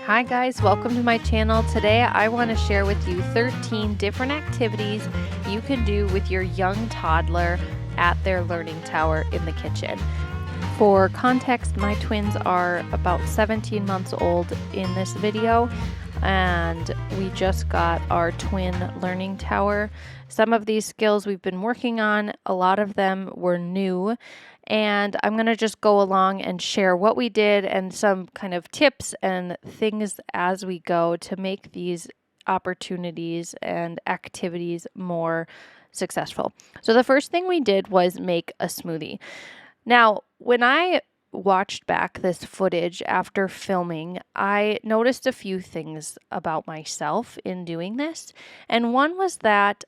Hi guys, welcome to my channel. Today I want to share with you 13 different activities you can do with your young toddler at their learning tower in the kitchen. For context, my twins are about 17 months old in this video, and we just got our twin learning tower. Some of these skills we've been working on, a lot of them were new, and I'm going to just go along and share what we did and some kind of tips and things as we go to make these opportunities and activities more successful. So the first thing we did was make a smoothie. Now, when I watched back this footage after filming, I noticed a few things about myself in doing this. And one was that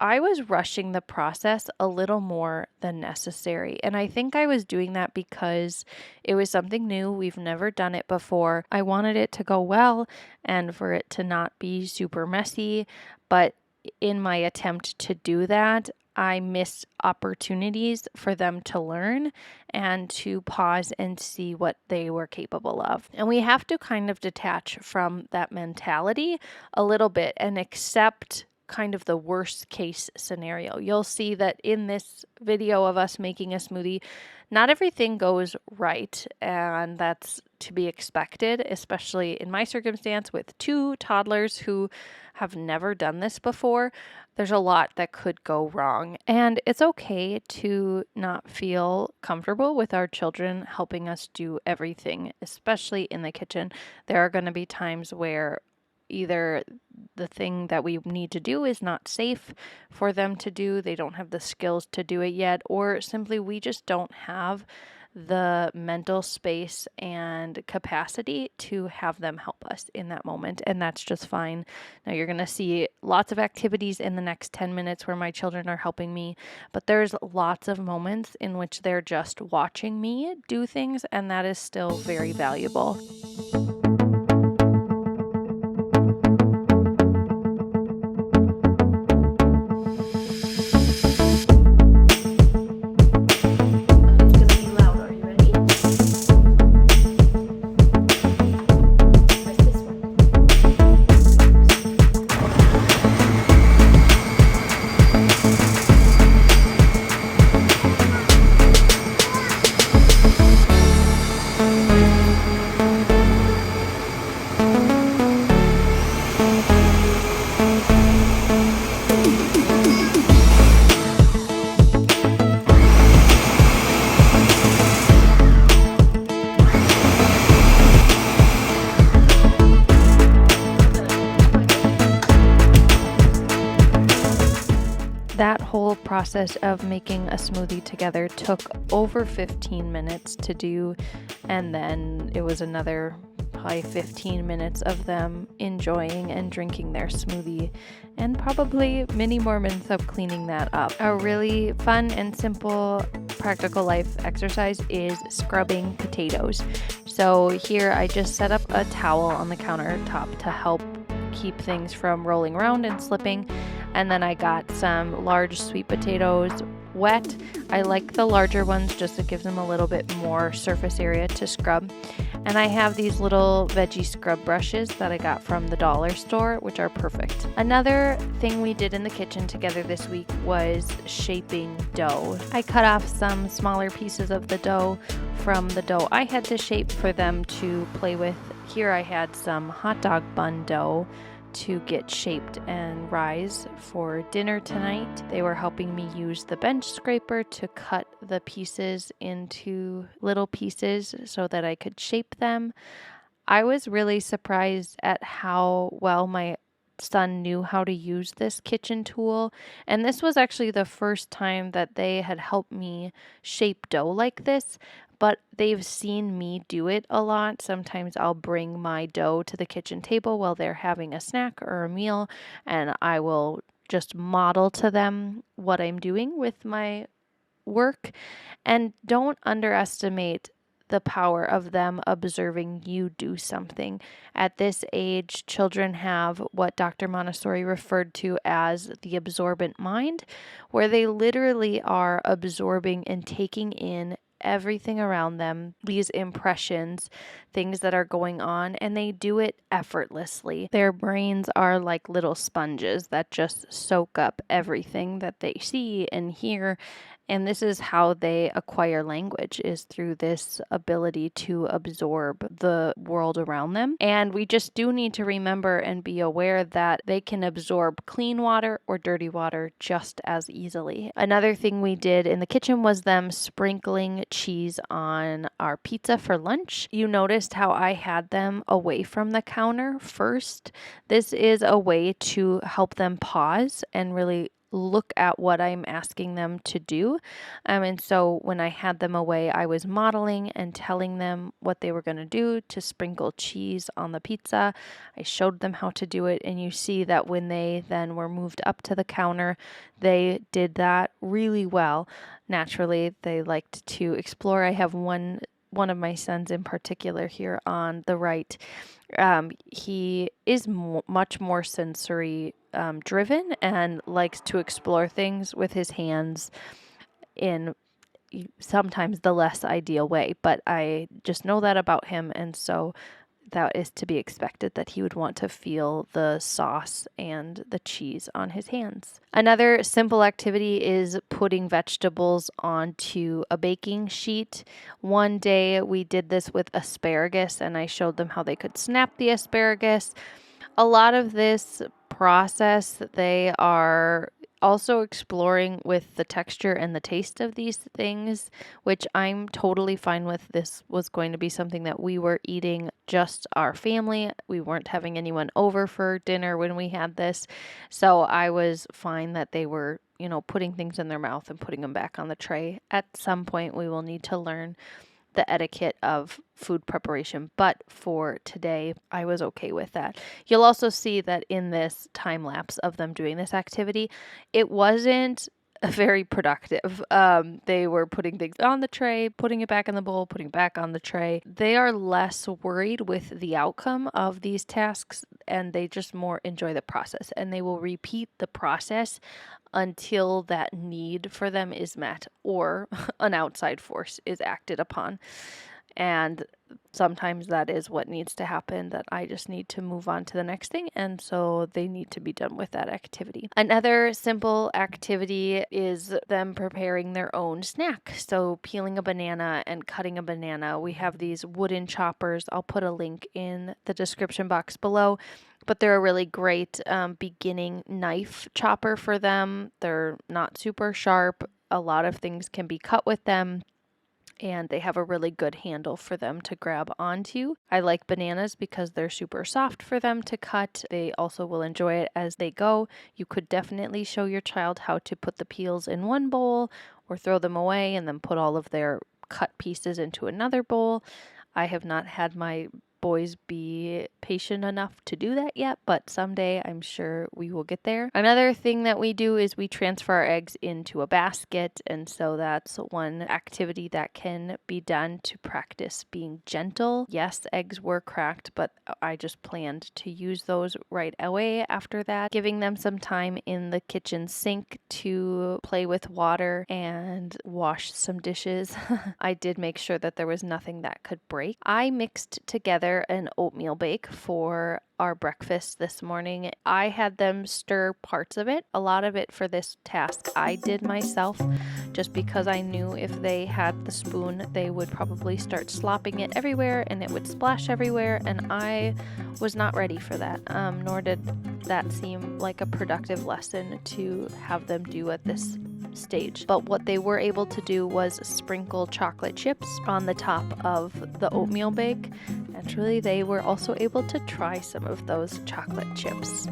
I was rushing the process a little more than necessary. And I think I was doing that because it was something new. We've never done it before. I wanted it to go well and for it to not be super messy. But in my attempt to do that, I missed opportunities for them to learn and to pause and see what they were capable of. And we have to kind of detach from that mentality a little bit and accept kind of the worst case scenario. You'll see that in this video of us making a smoothie, not everything goes right, and that's to be expected, especially in my circumstance with two toddlers who have never done this before. There's a lot that could go wrong, and it's okay to not feel comfortable with our children helping us do everything, especially in the kitchen. There are going to be times where either the thing that we need to do is not safe for them to do, they don't have the skills to do it yet, or simply we just don't have the mental space and capacity to have them help us in that moment, and that's just fine. Now you're going to see lots of activities in the next 10 minutes where my children are helping me, but there's lots of moments in which they're just watching me do things, and that is still very valuable. That whole process of making a smoothie together took over 15 minutes to do, and then it was another probably 15 minutes of them enjoying and drinking their smoothie, and probably many more minutes of cleaning that up. A really fun and simple practical life exercise is scrubbing potatoes. So here I just set up a towel on the countertop to help keep things from rolling around and slipping. And then I got some large sweet potatoes wet. I like the larger ones just it gives them a little bit more surface area to scrub. And I have these little veggie scrub brushes that I got from the dollar store, which are perfect. Another thing we did in the kitchen together this week was shaping dough. I cut off some smaller pieces of the dough from the dough I had to shape for them to play with. Here I had some hot dog bun dough to get shaped and rise for dinner tonight. They were helping me use the bench scraper to cut the pieces into little pieces so that I could shape them. I was really surprised at how well my son knew how to use this kitchen tool, and this was actually the first time that they had helped me shape dough like this, but they've seen me do it a lot. Sometimes I'll bring my dough to the kitchen table while they're having a snack or a meal, and I will just model to them what I'm doing with my work. And don't underestimate the power of them observing you do something. At this age, children have what Dr. Montessori referred to as the absorbent mind, where they literally are absorbing and taking in everything around them, these impressions, things that are going on, and they do it effortlessly. Their brains are like little sponges that just soak up everything that they see and hear. And this is how they acquire language, is through this ability to absorb the world around them. And we just do need to remember and be aware that they can absorb clean water or dirty water just as easily. Another thing we did in the kitchen was them sprinkling cheese on our pizza for lunch. You noticed how I had them away from the counter first. This is a way to help them pause and really look at what I'm asking them to do. And so when I had them away, I was modeling and telling them what they were going to do to sprinkle cheese on the pizza. I showed them how to do it, and you see that when they then were moved up to the counter, they did that really well. Naturally, they liked to explore. I have one of my sons in particular here on the right. He is much more sensory driven and likes to explore things with his hands in sometimes the less ideal way, but I just know that about him, and so that is to be expected, that he would want to feel the sauce and the cheese on his hands. Another simple activity is putting vegetables onto a baking sheet. One day we did this with asparagus, and I showed them how they could snap the asparagus. A lot of this process, they are also exploring with the texture and the taste of these things, which I'm totally fine with. This was going to be something that we were eating just our family. We weren't having anyone over for dinner when we had this. So I was fine that they were, putting things in their mouth and putting them back on the tray. At some point, we will need to learn the etiquette of food preparation, but for today, I was okay with that. You'll also see that in this time lapse of them doing this activity, it wasn't very productive. They were putting things on the tray, putting it back in the bowl, putting it back on the tray. They are less worried with the outcome of these tasks, and they just more enjoy the process, and they will repeat the process until that need for them is met or an outside force is acted upon. And sometimes that is what needs to happen, that I just need to move on to the next thing, and so they need to be done with that activity. Another simple activity is them preparing their own snack. So peeling a banana and cutting a banana. We have these wooden choppers. I'll put a link in the description box below, but they're a really great beginning knife chopper for them. They're not super sharp. A lot of things can be cut with them, and they have a really good handle for them to grab onto. I like bananas because they're super soft for them to cut. They also will enjoy it as they go. You could definitely show your child how to put the peels in one bowl or throw them away and then put all of their cut pieces into another bowl. I have not had my boys be patient enough to do that yet, but someday I'm sure we will get there. Another thing that we do is we transfer our eggs into a basket, and so that's one activity that can be done to practice being gentle. Yes, eggs were cracked, but I just planned to use those right away after that, giving them some time in the kitchen sink to play with water and wash some dishes. I did make sure that there was nothing that could break. I mixed together an oatmeal bake for our breakfast this morning. I had them stir parts of it. A lot of it for this task I did myself, just because I knew if they had the spoon, they would probably start slopping it everywhere and it would splash everywhere, and I was not ready for that, nor did that seem like a productive lesson to have them do at this stage. But what they were able to do was sprinkle chocolate chips on the top of the oatmeal bake. Naturally, they were also able to try some of those chocolate chips.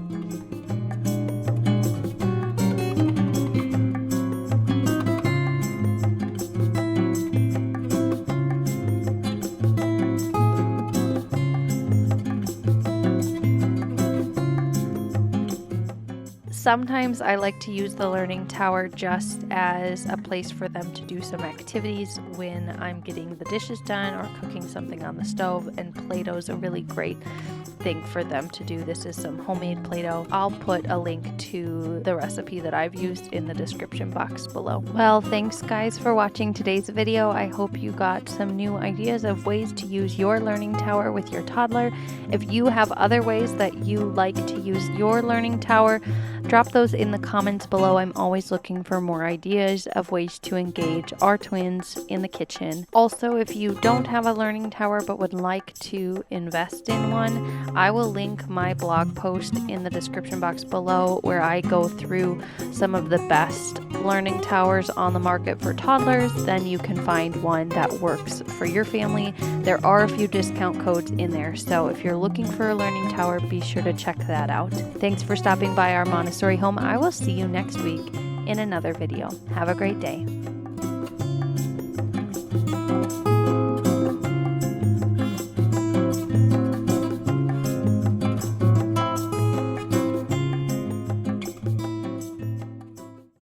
Sometimes I like to use the Learning Tower just as a place for them to do some activities when I'm getting the dishes done or cooking something on the stove, and Play-Doh is a really great thing for them to do. This is some homemade Play-Doh. I'll put a link to the recipe that I've used in the description box below. Well, thanks guys for watching today's video. I hope you got some new ideas of ways to use your learning tower with your toddler. If you have other ways that you like to use your learning tower, drop those in the comments below. I'm always looking for more ideas of ways to engage our twins in the kitchen. Also, if you don't have a learning tower but would like to invest in one, I will link my blog post in the description box below where I go through some of the best learning towers on the market for toddlers. Then you can find one that works for your family. There are a few discount codes in there, so if you're looking for a learning tower, be sure to check that out. Thanks for stopping by our Montessori home. I will see you next week in another video. Have a great day.